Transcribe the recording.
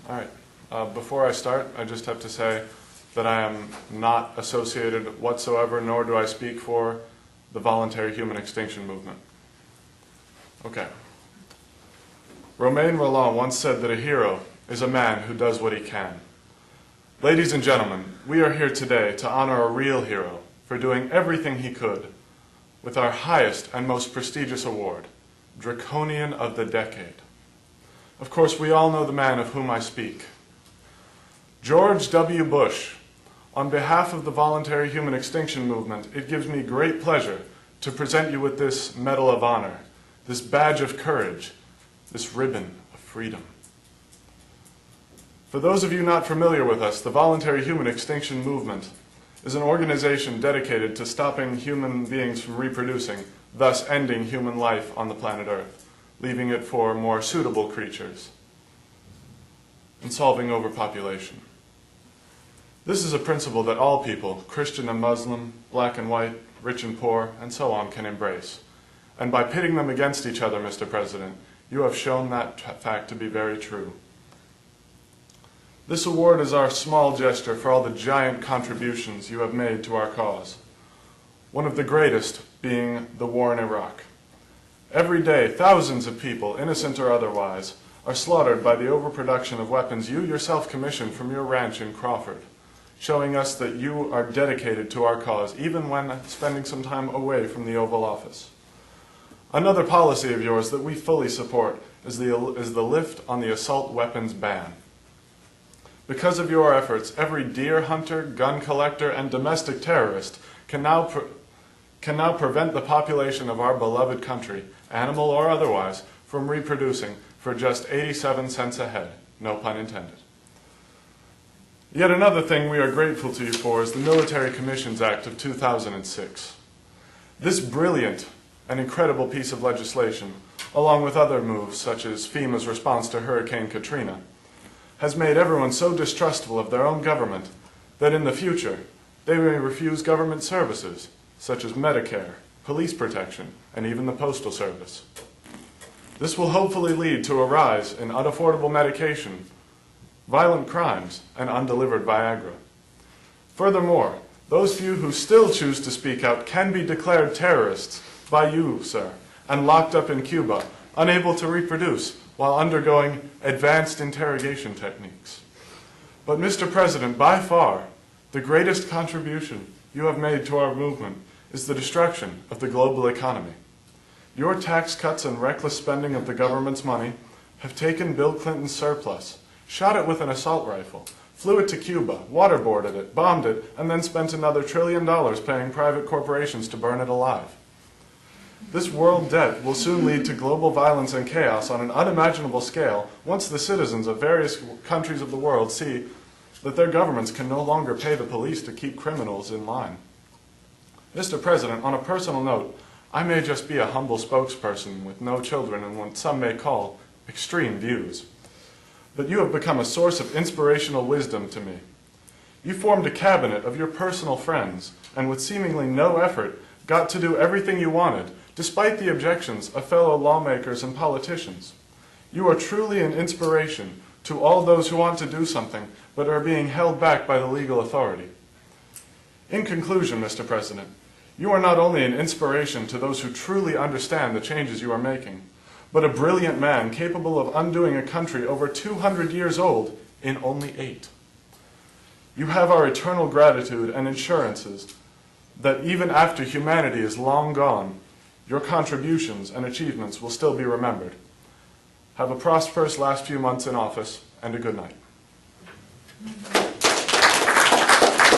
All right. Before I start, I just have to say that I am not associated whatsoever, nor do I speak for the voluntary human extinction movement. Okay. Romain Rolland once said that a hero is a man who does what he can. Ladies and gentlemen, we are here today to honor a real hero for doing everything he could with our highest and most prestigious award, Draconian of the Decade. Of course, we all know the man of whom I speak. George W. Bush. On behalf of the Voluntary Human Extinction Movement, it gives me great pleasure to present you with this Medal of Honor, this badge of courage, this ribbon of freedom. For those of you not familiar with us, the Voluntary Human Extinction Movement is an organization dedicated to stopping human beings from reproducing, thus ending human life on the planet Earth, leaving it for more suitable creatures, and solving overpopulation. This is a principle that all people, Christian and Muslim, black and white, rich and poor, and so on, can embrace. And by pitting them against each other, Mr. President, you have shown that fact to be very true. This award is our small gesture for all the giant contributions you have made to our cause, one of the greatest being the war in Iraq. Every day, thousands of people, innocent or otherwise, are slaughtered by the overproduction of weapons you yourself commissioned from your ranch in Crawford, showing us that you are dedicated to our cause, even when spending some time away from the Oval Office. Another policy of yours that we fully support is the lift on the assault weapons ban. Because of your efforts, every deer hunter, gun collector, and domestic terrorist can now prevent the population of our beloved country, animal or otherwise, from reproducing for just 87 cents a head, no pun intended. Yet another thing we are grateful to you for is the Military Commissions Act of 2006. This brilliant and incredible piece of legislation, along with other moves such as FEMA's response to Hurricane Katrina, has made everyone so distrustful of their own government that in the future they may refuse government services such as Medicare, police protection, and even the Postal Service. This will hopefully lead to a rise in unaffordable medication, violent crimes, and undelivered Viagra. Furthermore, those few who still choose to speak out can be declared terrorists by you, sir, and locked up in Cuba, unable to reproduce while undergoing advanced interrogation techniques. But Mr. President, by far, the greatest contribution you have made to our movement is the destruction of the global economy. Your tax cuts and reckless spending of the government's money have taken Bill Clinton's surplus, shot it with an assault rifle, flew it to Cuba, waterboarded it, bombed it, and then spent another $1 trillion paying private corporations to burn it alive. This world debt will soon lead to global violence and chaos on an unimaginable scale once the citizens of various countries of the world see that their governments can no longer pay the police to keep criminals in line. Mr. President, on a personal note, I may just be a humble spokesperson with no children and what some may call extreme views. But you have become a source of inspirational wisdom to me. You formed a cabinet of your personal friends and with seemingly no effort got to do everything you wanted, despite the objections of fellow lawmakers and politicians. You are truly an inspiration to all those who want to do something but are being held back by the legal authority. In conclusion, Mr. President, you are not only an inspiration to those who truly understand the changes you are making, but a brilliant man capable of undoing a country over 200 years old in only 8. You have our eternal gratitude and assurances that even after humanity is long gone, your contributions and achievements will still be remembered. Have a prosperous last few months in office, and a good night.